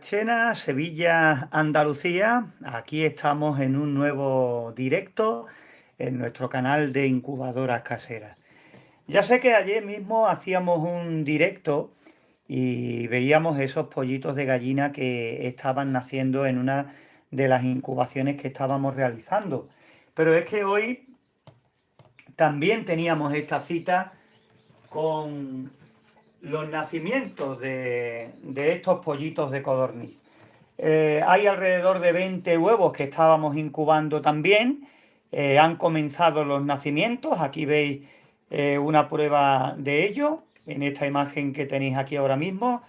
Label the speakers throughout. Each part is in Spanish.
Speaker 1: Chena, Sevilla, Andalucía. Aquí estamos en un nuevo directo en nuestro canal de incubadoras caseras. Ya sé que ayer mismo hacíamos un directo y veíamos esos pollitos de gallina que estaban naciendo en una de las incubaciones que estábamos realizando. Pero es que hoy también teníamos esta cita con los nacimientos de estos pollitos de codorniz. Hay alrededor de 20 huevos que estábamos incubando también. Han comenzado los nacimientos. Aquí veis una prueba de ello en esta imagen que tenéis aquí ahora mismo.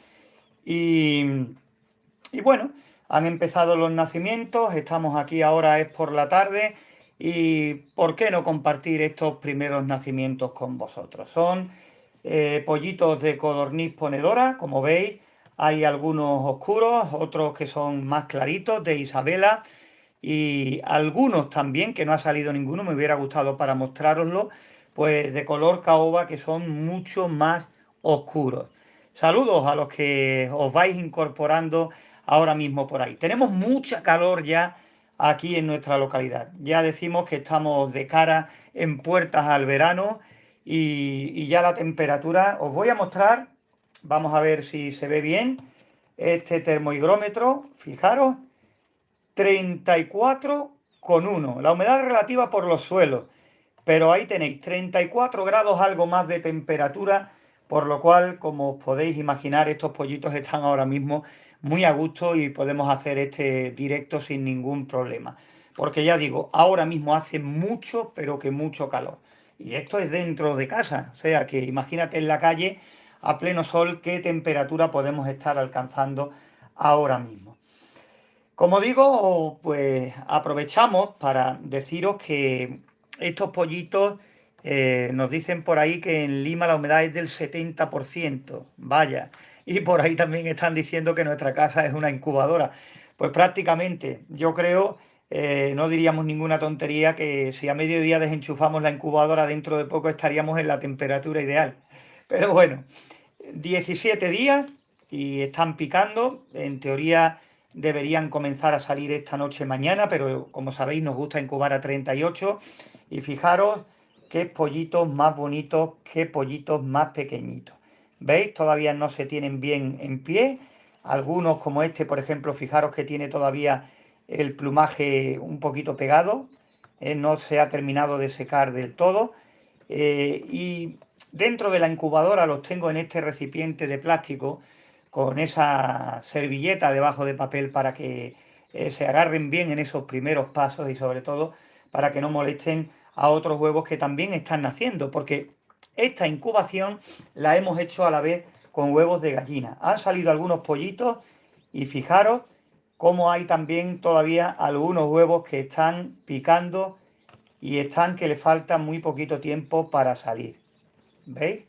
Speaker 1: Y, y bueno, han empezado los nacimientos. Estamos aquí ahora, es por la tarde. Y ¿por qué no compartir estos primeros nacimientos con vosotros? Son pollitos de codorniz ponedora, como veis. Hay algunos oscuros, otros que son más claritos, de Isabela, y algunos también, que no ha salido ninguno, me hubiera gustado para mostraroslo, pues de color caoba, que son mucho más oscuros. Saludos a los que os vais incorporando ahora mismo por ahí. Tenemos mucha calor ya aquí en nuestra localidad. Ya decimos que estamos de cara en puertas al verano y ya la temperatura, os voy a mostrar, vamos a ver si se ve bien, este termohigrómetro, fijaros, 34,1. La humedad relativa por los suelos. Pero ahí tenéis 34 grados, algo más de temperatura, por lo cual, como os podéis imaginar, estos pollitos están ahora mismo muy a gusto y podemos hacer este directo sin ningún problema. Porque ya digo, ahora mismo hace mucho, pero que mucho calor. Y esto es dentro de casa, o sea que imagínate en la calle, a pleno sol, qué temperatura podemos estar alcanzando ahora mismo. Como digo, pues aprovechamos para deciros que estos pollitos nos dicen por ahí que en Lima la humedad es del 70%. Vaya. Y por ahí también están diciendo que nuestra casa es una incubadora. Pues prácticamente, yo creo, no diríamos ninguna tontería que si a mediodía desenchufamos la incubadora, dentro de poco estaríamos en la temperatura ideal. Pero bueno, 17 días y están picando. En teoría deberían comenzar a salir esta noche mañana, pero como sabéis nos gusta incubar a 38. Y fijaros qué pollitos más bonitos, qué pollitos más pequeñitos. ¿Veis? Todavía no se tienen bien en pie. Algunos como este, por ejemplo, fijaros que tiene todavía el plumaje un poquito pegado. No se ha terminado de secar del todo. Y dentro de la incubadora los tengo en este recipiente de plástico con esa servilleta debajo de papel para que se agarren bien en esos primeros pasos y sobre todo para que no molesten a otros huevos que también están naciendo, porque esta incubación la hemos hecho a la vez con huevos de gallina. Han salido algunos pollitos y fijaros cómo hay también todavía algunos huevos que están picando y están que le falta muy poquito tiempo para salir. ¿Veis?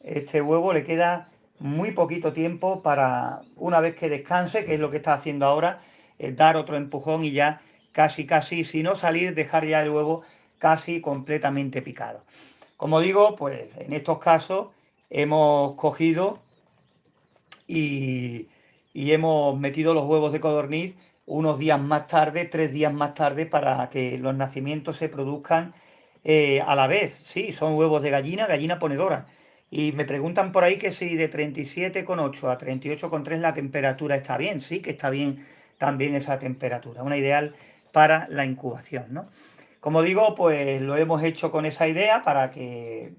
Speaker 1: Este huevo le queda muy poquito tiempo para, una vez que descanse, que es lo que está haciendo ahora, dar otro empujón y ya casi, si no salir, dejar ya el huevo casi completamente picado. Como digo, pues en estos casos hemos cogido y, y hemos metido los huevos de codorniz unos días más tarde, 3 días más tarde, para que los nacimientos se produzcan a la vez. Sí, son huevos de gallina, gallina ponedora. Y me preguntan por ahí que si de 37,8 a 38,3 la temperatura está bien. Sí, que está bien también esa temperatura. Una ideal para la incubación, ¿no? Como digo, pues lo hemos hecho con esa idea para que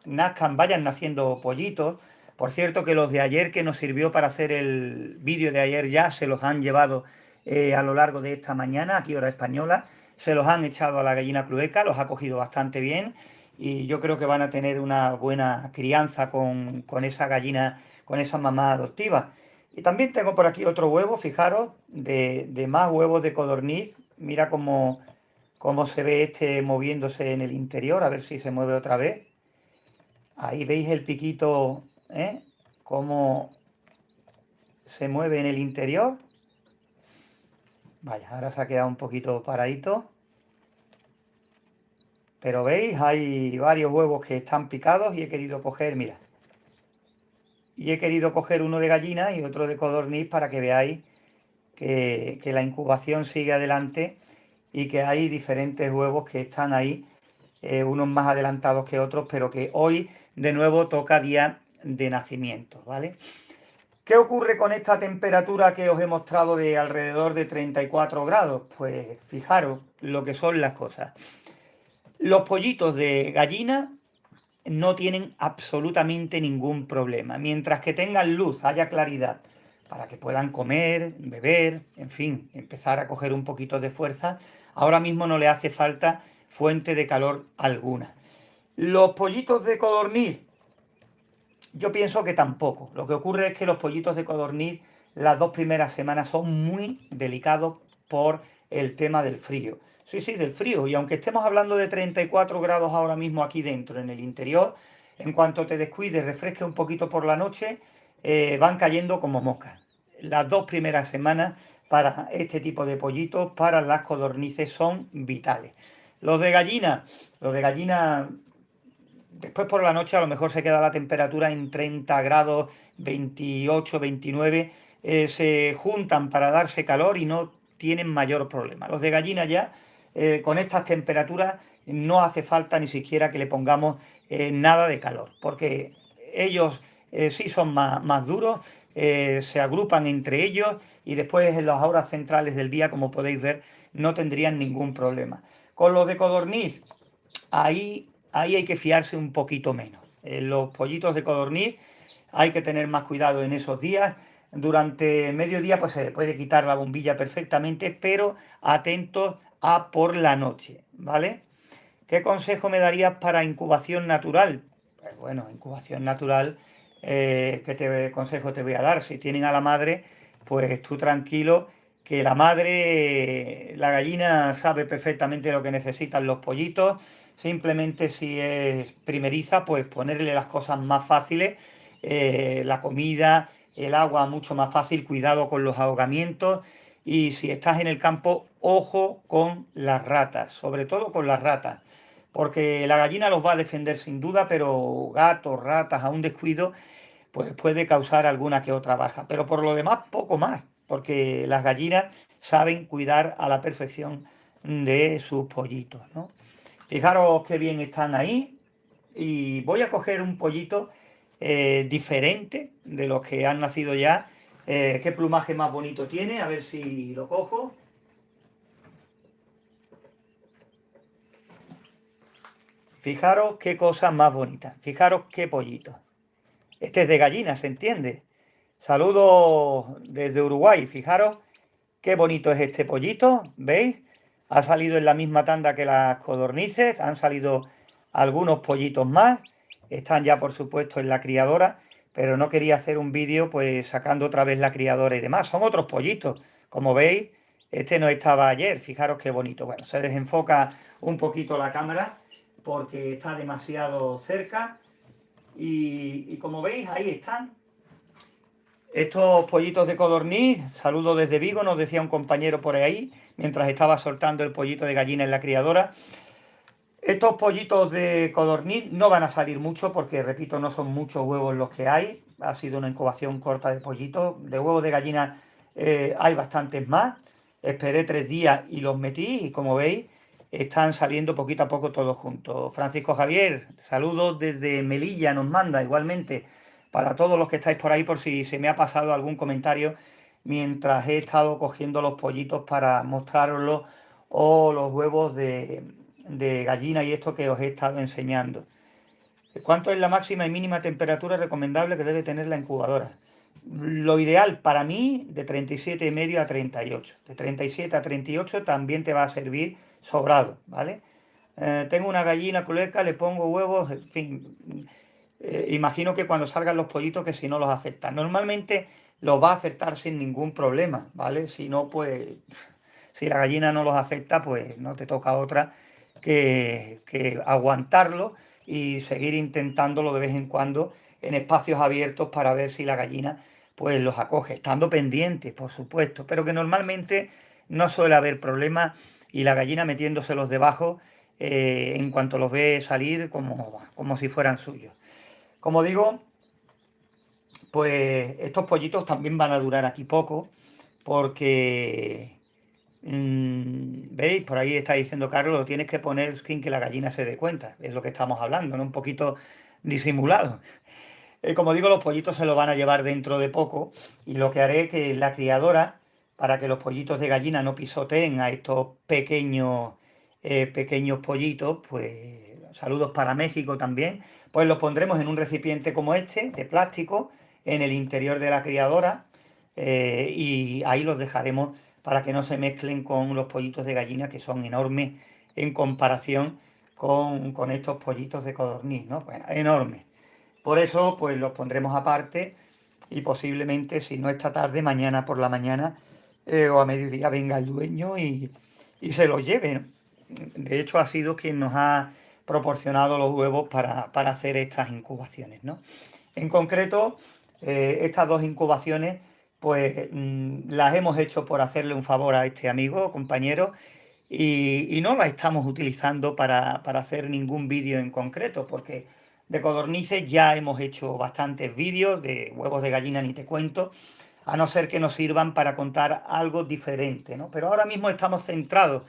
Speaker 1: nazcan, vayan naciendo pollitos. Por cierto, que los de ayer que nos sirvió para hacer el vídeo de ayer ya se los han llevado a lo largo de esta mañana, aquí hora española, se los han echado a la gallina clueca, los ha cogido bastante bien y yo creo que van a tener una buena crianza con esa gallina, con esa mamá adoptiva. Y también tengo por aquí otro huevo, fijaros, de más huevos de codorniz. Mira cómo se ve este moviéndose en el interior, a ver si se mueve otra vez. Ahí veis el piquito, ¿eh? Cómo se mueve en el interior. Vaya, ahora se ha quedado un poquito paradito. Pero veis, hay varios huevos que están picados y he querido coger, mira. y he querido coger uno de gallina y otro de codorniz para que veáis que la incubación sigue adelante y que hay diferentes huevos que están ahí, unos más adelantados que otros, pero que hoy de nuevo toca día de nacimiento, ¿vale? ¿Qué ocurre con esta temperatura que os he mostrado de alrededor de 34 grados? Pues fijaros lo que son las cosas. Los pollitos de gallina no tienen absolutamente ningún problema. Mientras que tengan luz, haya claridad, para que puedan comer, beber, en fin, empezar a coger un poquito de fuerza, ahora mismo no le hace falta fuente de calor alguna. Los pollitos de codorniz, yo pienso que tampoco. Lo que ocurre es que los pollitos de codorniz las 2 primeras semanas son muy delicados por el tema del frío. Sí, sí, del frío. Y aunque estemos hablando de 34 grados ahora mismo aquí dentro, en el interior, en cuanto te descuides, refresque un poquito por la noche, van cayendo como moscas. Las 2 primeras semanas para este tipo de pollitos, para las codornices, son vitales. Los de gallina después por la noche a lo mejor se queda la temperatura en 30 grados, 28, 29, se juntan para darse calor y no tienen mayor problema. Los de gallina ya, con estas temperaturas, no hace falta ni siquiera que le pongamos nada de calor, porque ellos sí son más duros, se agrupan entre ellos y después en las horas centrales del día, como podéis ver, no tendrían ningún problema. Con los de codorniz, ahí hay que fiarse un poquito menos. Los pollitos de codorniz hay que tener más cuidado en esos días. Durante el mediodía pues se le puede quitar la bombilla perfectamente, pero atentos a por la noche, ¿vale? ¿Qué consejo me darías para incubación natural? Pues bueno, incubación natural, ¿qué consejo te voy a dar? Si tienen a la madre, pues tú tranquilo, que la madre, la gallina sabe perfectamente lo que necesitan los pollitos. Simplemente si es primeriza, pues ponerle las cosas más fáciles, la comida, el agua mucho más fácil, cuidado con los ahogamientos. Y si estás en el campo, ojo con las ratas, sobre todo con las ratas, porque la gallina los va a defender sin duda, pero gatos, ratas, a un descuido, pues puede causar alguna que otra baja. Pero por lo demás, poco más, porque las gallinas saben cuidar a la perfección de sus pollitos, ¿no? Fijaros qué bien están ahí. Y voy a coger un pollito diferente de los que han nacido ya. Qué plumaje más bonito tiene, a ver si lo cojo. Fijaros qué cosa más bonita. Fijaros qué pollito. Este es de gallina, ¿se entiende? Saludos desde Uruguay. Fijaros qué bonito es este pollito. ¿Veis? Ha salido en la misma tanda que las codornices. Han salido algunos pollitos más. Están ya, por supuesto, en la criadora. Pero no quería hacer un vídeo pues sacando otra vez la criadora y demás. Son otros pollitos. Como veis, este no estaba ayer. Fijaros qué bonito. Bueno, se desenfoca un poquito la cámara porque está demasiado cerca. Y como veis, ahí están. Estos pollitos de codorniz, saludo desde Vigo, nos decía un compañero por ahí, mientras estaba soltando el pollito de gallina en la criadora. Estos pollitos de codorniz no van a salir mucho porque, repito, no son muchos huevos los que hay. Ha sido una incubación corta de pollitos. De huevos de gallina hay bastantes más. Esperé 3 días y los metí y como veis están saliendo poquito a poco todos juntos. Francisco Javier, saludos desde Melilla, nos manda igualmente para todos los que estáis por ahí por si se me ha pasado algún comentario mientras he estado cogiendo los pollitos para mostraroslos o los huevos de gallina y esto que os he estado enseñando. ¿Cuánto es la máxima y mínima temperatura recomendable que debe tener la incubadora? Lo ideal para mí de 37,5 a 38. De 37 a 38 también te va a servir sobrado, ¿vale? Tengo una gallina culeca, le pongo huevos, en fin. Imagino que cuando salgan los pollitos que si no los aceptan. Normalmente los va a aceptar sin ningún problema, ¿vale? Si no, pues si la gallina no los acepta, pues no te toca otra que aguantarlo y seguir intentándolo de vez en cuando en espacios abiertos para ver si la gallina pues los acoge, estando pendientes, por supuesto, pero que normalmente no suele haber problemas y la gallina metiéndoselos debajo en cuanto los ve salir como si fueran suyos. Como digo, pues estos pollitos también van a durar aquí poco, porque, ¿veis? Por ahí está diciendo Carlos, lo tienes que poner sin que la gallina se dé cuenta. Es lo que estamos hablando, ¿no? Un poquito disimulado. Como digo, los pollitos se los van a llevar dentro de poco y lo que haré es que la criadora, para que los pollitos de gallina no pisoteen a estos pequeños pollitos, pues saludos para México también, pues los pondremos en un recipiente como este, de plástico, en el interior de la criadora, y ahí los dejaremos para que no se mezclen con los pollitos de gallina, que son enormes en comparación con estos pollitos de codorniz, ¿no? Bueno, enormes. Por eso, pues los pondremos aparte y posiblemente, si no esta tarde, mañana por la mañana o a mediodía venga el dueño y se los lleve, ¿no? De hecho, ha sido quien nos ha proporcionado los huevos para hacer estas incubaciones, ¿no? En concreto, estas dos incubaciones, pues las hemos hecho por hacerle un favor a este amigo, compañero, y no las estamos utilizando para hacer ningún vídeo en concreto, porque de codornices ya hemos hecho bastantes vídeos, de huevos de gallina ni te cuento, a no ser que nos sirvan para contar algo diferente, ¿no? Pero ahora mismo estamos centrados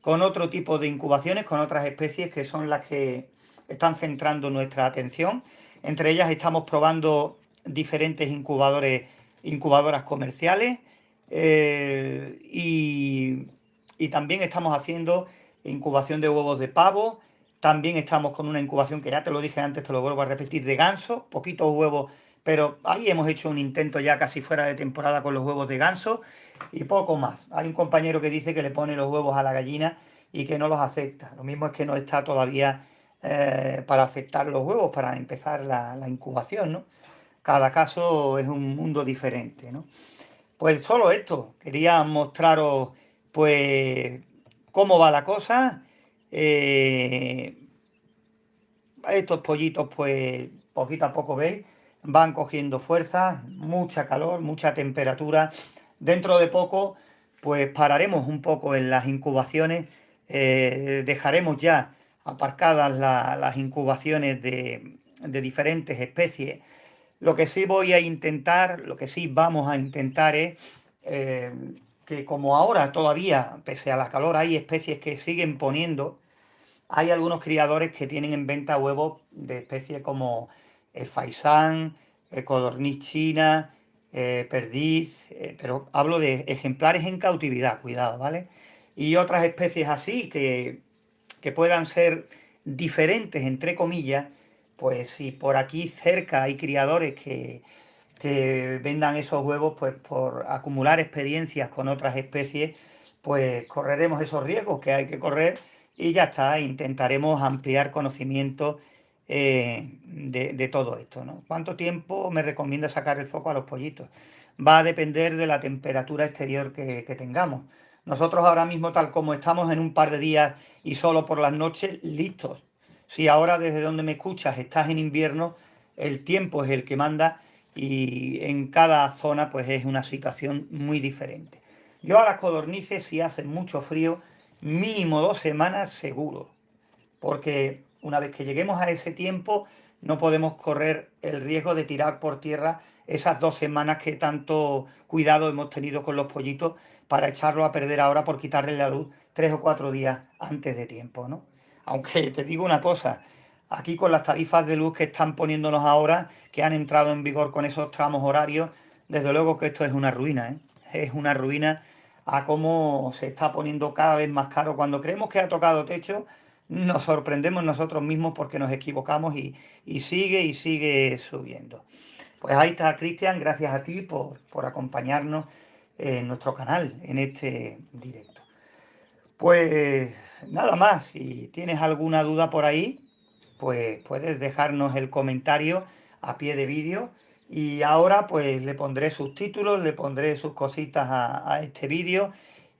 Speaker 1: con otro tipo de incubaciones, con otras especies que son las que están centrando nuestra atención. Entre ellas estamos probando diferentes incubadoras comerciales, y también estamos haciendo incubación de huevos de pavo. También estamos con una incubación que ya te lo dije antes, te lo vuelvo a repetir, de ganso, poquitos huevos, pero ahí hemos hecho un intento ya casi fuera de temporada con los huevos de ganso y poco más. Hay un compañero que dice que le pone los huevos a la gallina y que no los acepta. Lo mismo es que no está todavía para aceptar los huevos, para empezar la incubación, ¿no? Cada caso es un mundo diferente, ¿no? Pues solo esto, quería mostraros pues cómo va la cosa. Eh, Estos pollitos pues poquito a poco veis, van cogiendo fuerza, mucha calor, mucha temperatura. Dentro de poco pues pararemos un poco en las incubaciones, dejaremos ya aparcadas las incubaciones de diferentes especies. Lo que sí voy a intentar, lo que sí vamos a intentar es eh, que como ahora todavía, pese a la calor, hay especies que siguen poniendo, hay algunos criadores que tienen en venta huevos de especies como faisán, codorniz china, perdiz, pero hablo de ejemplares en cautividad, cuidado, ¿vale? Y otras especies así que puedan ser diferentes, entre comillas, pues si por aquí cerca hay criadores que vendan esos huevos, pues por acumular experiencias con otras especies, pues correremos esos riesgos que hay que correr y ya está, intentaremos ampliar conocimiento de todo esto, ¿no? ¿Cuánto tiempo me recomienda sacar el foco a los pollitos? Va a depender de la temperatura exterior que tengamos. Nosotros ahora mismo, tal como estamos en un par de días y solo por las noches, listos. Si ahora desde donde me escuchas estás en invierno, el tiempo es el que manda y en cada zona pues es una situación muy diferente. Yo a las codornices, si hace mucho frío, mínimo 2 semanas seguro, porque una vez que lleguemos a ese tiempo no podemos correr el riesgo de tirar por tierra esas 2 semanas que tanto cuidado hemos tenido con los pollitos para echarlo a perder ahora por quitarle la luz 3 o 4 días antes de tiempo, ¿no? Aunque te digo una cosa, aquí con las tarifas de luz que están poniéndonos ahora, que han entrado en vigor con esos tramos horarios, desde luego que esto es una ruina, ¿eh? Es una ruina a cómo se está poniendo cada vez más caro. Cuando creemos que ha tocado techo, nos sorprendemos nosotros mismos porque nos equivocamos y sigue subiendo. Pues ahí está, Cristian, gracias a ti por acompañarnos en nuestro canal, en este directo. Pues nada más, si tienes alguna duda por ahí, pues puedes dejarnos el comentario a pie de vídeo y ahora pues le pondré subtítulos, le pondré sus cositas a este vídeo,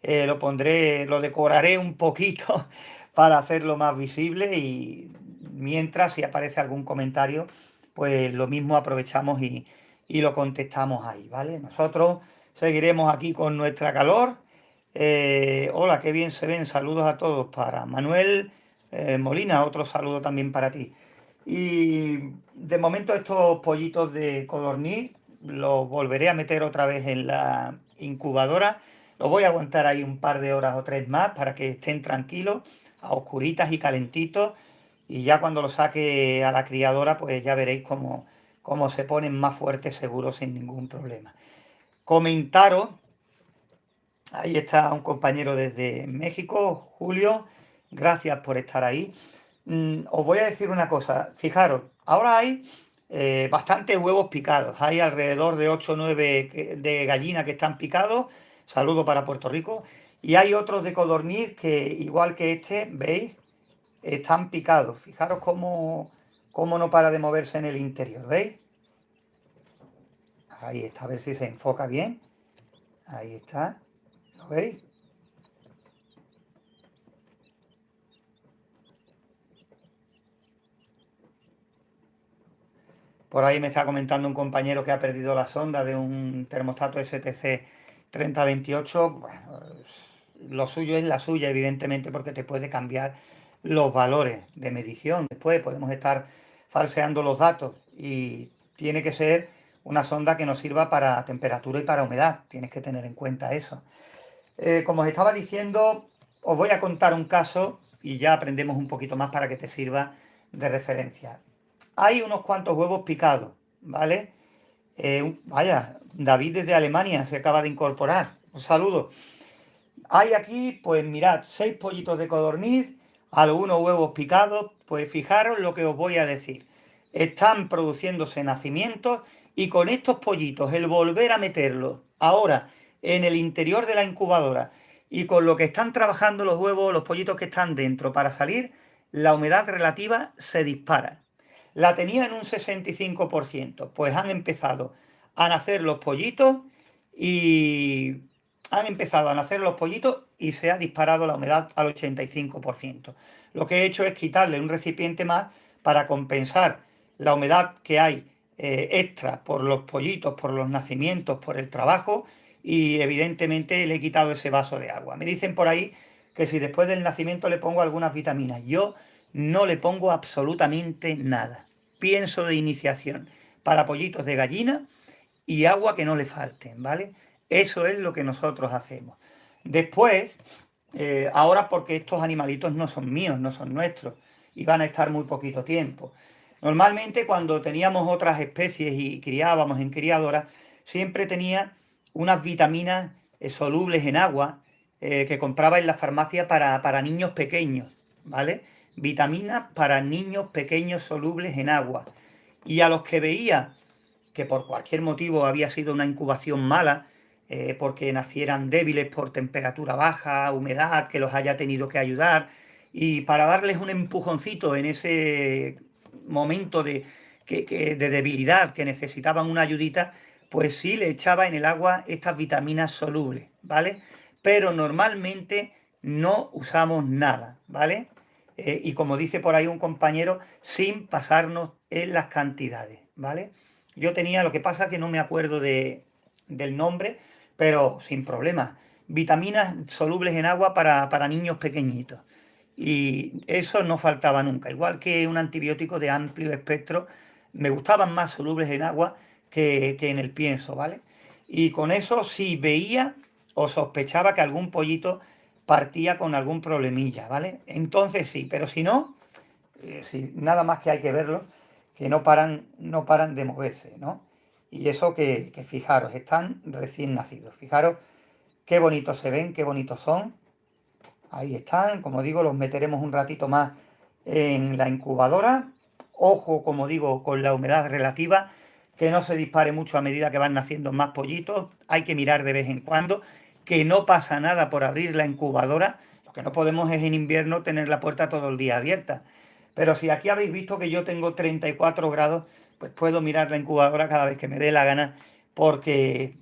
Speaker 1: lo decoraré un poquito para hacerlo más visible y mientras si aparece algún comentario, pues lo mismo aprovechamos y lo contestamos ahí, ¿vale? Nosotros seguiremos aquí con nuestra calor. Hola, qué bien se ven. Saludos a todos para Manuel Molina, otro saludo también para ti. Y de momento estos pollitos de codorniz lo volveré a meter otra vez en la incubadora. Lo voy a aguantar ahí un par de horas o 3 más para que estén tranquilos, a oscuritas y calentitos. Y ya cuando lo saque a la criadora, pues ya veréis cómo se ponen más fuertes seguros sin ningún problema. Comentaros, ahí está un compañero desde México, Julio, gracias por estar ahí. Os voy a decir una cosa, fijaros, ahora hay bastantes huevos picados, hay alrededor de 8 o 9 de gallina que están picados, saludo para Puerto Rico, y hay otros de codorniz que, igual que este, ¿veis? Están picados, fijaros cómo no para de moverse en el interior, ¿veis? Ahí está, a ver si se enfoca bien, ahí está, ¿lo veis? Por ahí me está comentando un compañero que ha perdido la sonda de un termostato STC 3028. Bueno, lo suyo es la suya, evidentemente, porque te puede cambiar los valores de medición. Después podemos estar falseando los datos y tiene que ser una sonda que nos sirva para temperatura y para humedad. Tienes que tener en cuenta eso. Como os estaba diciendo, os voy a contar un caso y ya aprendemos un poquito más para que te sirva de referencia. Hay unos cuantos huevos picados, ¿vale? Vaya, David desde Alemania se acaba de incorporar. Un saludo. Hay aquí, pues mirad, 6 pollitos de codorniz, algunos huevos picados. Pues fijaros lo que os voy a decir. Están produciéndose nacimientos y con estos pollitos, el volver a meterlos ahora en el interior de la incubadora y con lo que están trabajando los huevos, los pollitos que están dentro para salir, la humedad relativa se dispara. La tenía en un 65%, pues han empezado a nacer los pollitos y se ha disparado la humedad al 85%. Lo que he hecho es quitarle un recipiente más para compensar la humedad que hay extra por los pollitos, por los nacimientos, por el trabajo, y evidentemente le he quitado ese vaso de agua. Me dicen por ahí que si después del nacimiento le pongo algunas vitaminas. Yo no le pongo absolutamente nada. Pienso de iniciación para pollitos de gallina y agua que no le falten, ¿vale? Eso es lo que nosotros hacemos. Después, ahora porque estos animalitos no son míos, no son nuestros, y van a estar muy poquito tiempo. Normalmente cuando teníamos otras especies y criábamos en criadoras, siempre tenía unas vitaminas solubles en agua que compraba en la farmacia para niños pequeños, ¿vale? Vitaminas para niños pequeños solubles en agua. Y a los que veía que por cualquier motivo había sido una incubación mala, porque nacieran débiles por temperatura baja, humedad, que los haya tenido que ayudar, y para darles un empujoncito en ese momento de debilidad, que necesitaban una ayudita, pues sí le echaba en el agua estas vitaminas solubles, ¿vale? Pero normalmente no usamos nada, ¿vale? Y como dice por ahí un compañero, sin pasarnos en las cantidades, ¿vale? Yo tenía, lo que pasa que no me acuerdo del nombre, pero sin problema. Vitaminas solubles en agua para niños pequeñitos. Y eso no faltaba nunca. Igual que un antibiótico de amplio espectro, me gustaban más solubles en agua que en el pienso, ¿vale? Y con eso sí veía o sospechaba que algún pollito partía con algún problemilla, ¿vale? Entonces sí, pero si no, sí, nada más que hay que verlo, que no paran de moverse, ¿no? Y eso que fijaros, están recién nacidos. Fijaros qué bonitos se ven, qué bonitos son. Ahí están, como digo, los meteremos un ratito más en la incubadora. Ojo, como digo, con la humedad relativa, que no se dispare mucho a medida que van naciendo más pollitos. Hay que mirar de vez en cuando, que no pasa nada por abrir la incubadora. Lo que no podemos es en invierno tener la puerta todo el día abierta. Pero si aquí habéis visto que yo tengo 34 grados, pues puedo mirar la incubadora cada vez que me dé la gana, porque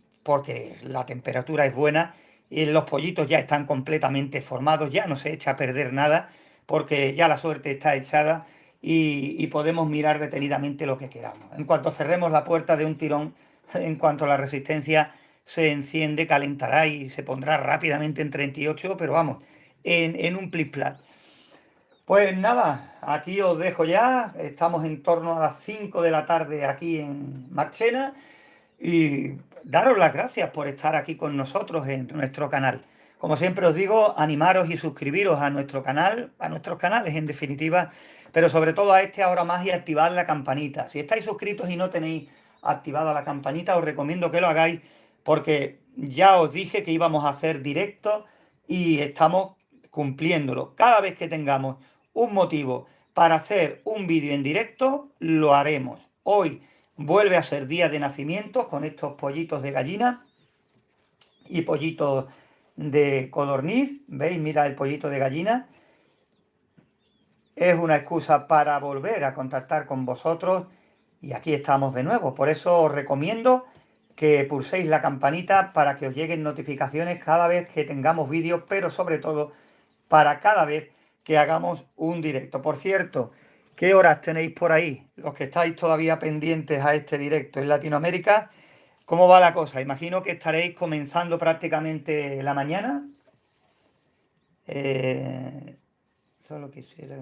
Speaker 1: la temperatura es buena y los pollitos ya están completamente formados, ya no se echa a perder nada, porque ya la suerte está echada y podemos mirar detenidamente lo que queramos. En cuanto cerremos la puerta de un tirón, en cuanto la resistencia se enciende, calentará y se pondrá rápidamente en 38, pero vamos, en un plis-plas. Pues nada, aquí os dejo ya. Estamos en torno a las 5 de la tarde aquí en Marchena. y daros las gracias por estar aquí con nosotros en nuestro canal. Como siempre os digo, animaros y suscribiros a nuestro canal, a nuestros canales en definitiva, pero sobre todo a este ahora más y activad la campanita. Si estáis suscritos y no tenéis activada la campanita, os recomiendo que lo hagáis porque ya os dije que íbamos a hacer directos y estamos cumpliéndolo. Cada vez que tengamos un motivo para hacer un vídeo en directo, lo haremos. Hoy vuelve a ser día de nacimiento con estos pollitos de gallina y pollitos de codorniz. ¿Veis? Mira el pollito de gallina. Es una excusa para volver a contactar con vosotros y aquí estamos de nuevo. Por eso os recomiendo que pulséis la campanita para que os lleguen notificaciones cada vez que tengamos vídeos, pero sobre todo para cada vez que hagamos un directo. Por cierto, ¿qué horas tenéis por ahí? Los que estáis todavía pendientes a este directo en Latinoamérica, ¿cómo va la cosa? Imagino que estaréis comenzando prácticamente la mañana. Solo quisiera...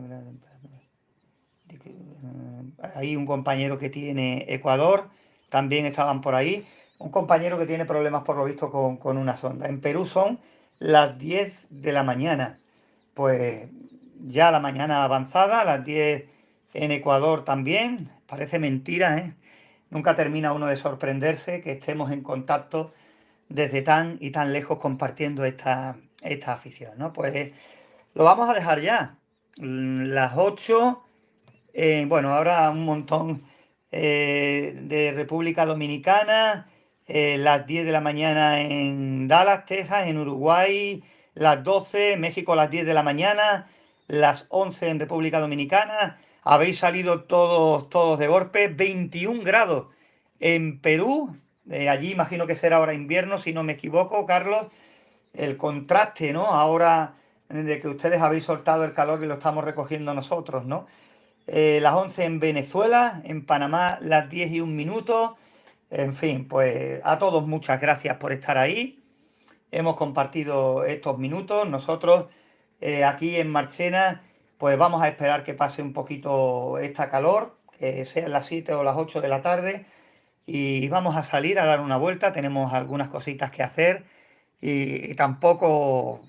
Speaker 1: Hay un compañero que tiene Ecuador, también estaban por ahí. Un compañero que tiene problemas por lo visto con una sonda. En Perú son las 10 de la mañana. Pues ya la mañana avanzada, a las 10 en Ecuador también. Parece mentira, ¿eh? Nunca termina uno de sorprenderse que estemos en contacto desde tan y tan lejos compartiendo esta afición, ¿no? Pues lo vamos a dejar ya. Las 8, bueno, ahora un montón de República Dominicana, las 10 de la mañana en Dallas, Texas, en Uruguay, las 12, México las 10 de la mañana, las 11 en República Dominicana. Habéis salido todos de golpe, 21 grados en Perú. Allí imagino que será ahora invierno, si no me equivoco, Carlos. El contraste, ¿no? Ahora de que ustedes habéis soltado el calor y lo estamos recogiendo nosotros, ¿no? Las 11 en Venezuela, en Panamá las 10 y 1 minuto. En fin, pues a todos muchas gracias por estar ahí. Hemos compartido estos minutos. Nosotros aquí en Marchena, pues vamos a esperar que pase un poquito esta calor, que sean las 7 o las 8 de la tarde, y vamos a salir a dar una vuelta. Tenemos algunas cositas que hacer y tampoco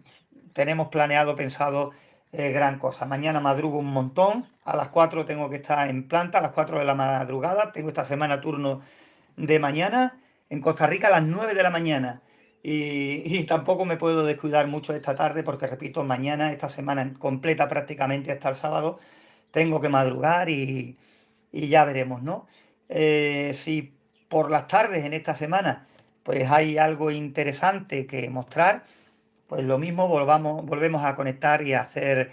Speaker 1: tenemos pensado gran cosa. Mañana madrugo un montón, a las 4 tengo que estar en planta, a las 4 de la madrugada, tengo esta semana turno de mañana, en Costa Rica a las 9 de la mañana. Y tampoco me puedo descuidar mucho esta tarde porque, repito, mañana, esta semana completa prácticamente hasta el sábado, tengo que madrugar y ya veremos, ¿no? Si por las tardes en esta semana pues hay algo interesante que mostrar, pues lo mismo volvemos a conectar y a hacer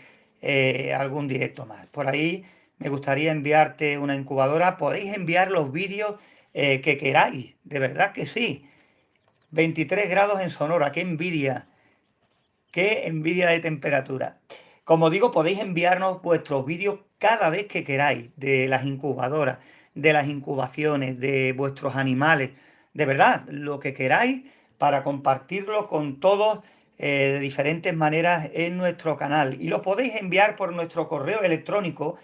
Speaker 1: algún directo más. Por ahí me gustaría enviarte una incubadora. Podéis enviar los vídeos que queráis, de verdad que sí. 23 grados en Sonora, qué envidia de temperatura. Como digo, podéis enviarnos vuestros vídeos cada vez que queráis, de las incubadoras, de las incubaciones, de vuestros animales, de verdad, lo que queráis para compartirlo con todos de diferentes maneras en nuestro canal. Y lo podéis enviar por nuestro correo electrónico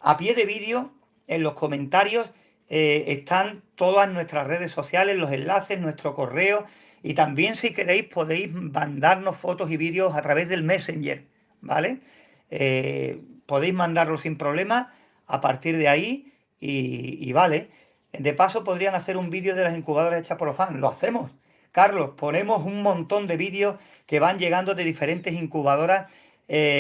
Speaker 1: a pie de vídeo. En los comentarios están todas nuestras redes sociales, los enlaces, nuestro correo. Y también, si queréis, podéis mandarnos fotos y vídeos a través del Messenger, ¿vale? Podéis mandarlo sin problema a partir de ahí y vale. De paso, podrían hacer un vídeo de las incubadoras hechas por los fans. Lo hacemos. Carlos, ponemos un montón de vídeos que van llegando de diferentes incubadoras,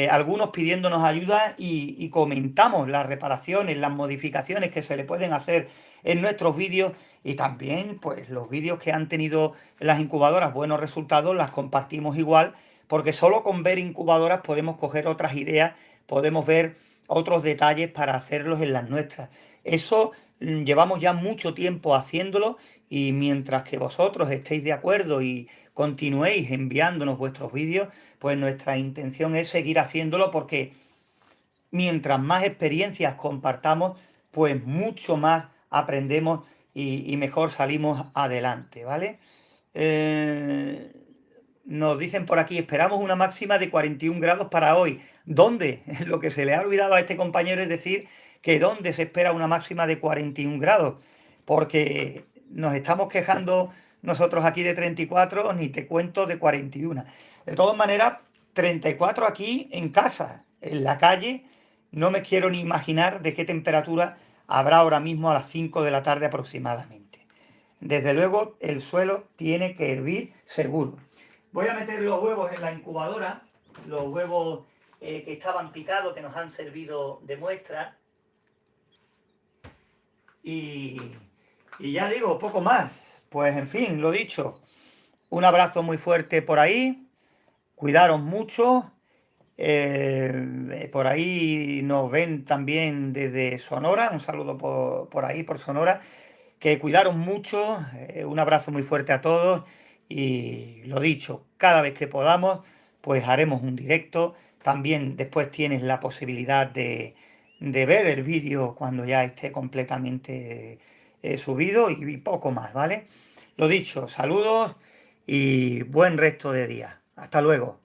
Speaker 1: algunos pidiéndonos ayuda y comentamos las reparaciones, las modificaciones que se le pueden hacer en nuestros vídeos y también pues los vídeos que han tenido las incubadoras buenos resultados las compartimos igual, porque solo con ver incubadoras podemos coger otras ideas, podemos ver otros detalles para hacerlos en las nuestras. Eso llevamos ya mucho tiempo haciéndolo y mientras que vosotros estéis de acuerdo y continuéis enviándonos vuestros vídeos, pues nuestra intención es seguir haciéndolo porque mientras más experiencias compartamos, pues mucho más aprendemos y mejor salimos adelante, ¿vale? Nos dicen por aquí, esperamos una máxima de 41 grados para hoy. ¿Dónde? Lo que se le ha olvidado a este compañero es decir que dónde se espera una máxima de 41 grados, porque nos estamos quejando nosotros aquí de 34, ni te cuento de 41. De todas maneras, 34 aquí en casa, en la calle, no me quiero ni imaginar de qué temperatura habrá ahora mismo a las 5 de la tarde aproximadamente. Desde luego, el suelo tiene que hervir seguro. Voy a meter los huevos en la incubadora, los huevos que estaban picados, que nos han servido de muestra. Y ya digo, poco más. Pues en fin, lo dicho. Un abrazo muy fuerte por ahí. Cuidaros mucho. Por ahí nos ven también desde Sonora. Un saludo por ahí, por Sonora. Que cuidaros mucho. Un abrazo muy fuerte a todos. Y lo dicho, cada vez que podamos, pues haremos un directo. También después tienes la posibilidad de ver el vídeo cuando ya esté completamente subido y poco más, ¿vale? Lo dicho, saludos y buen resto de día. Hasta luego.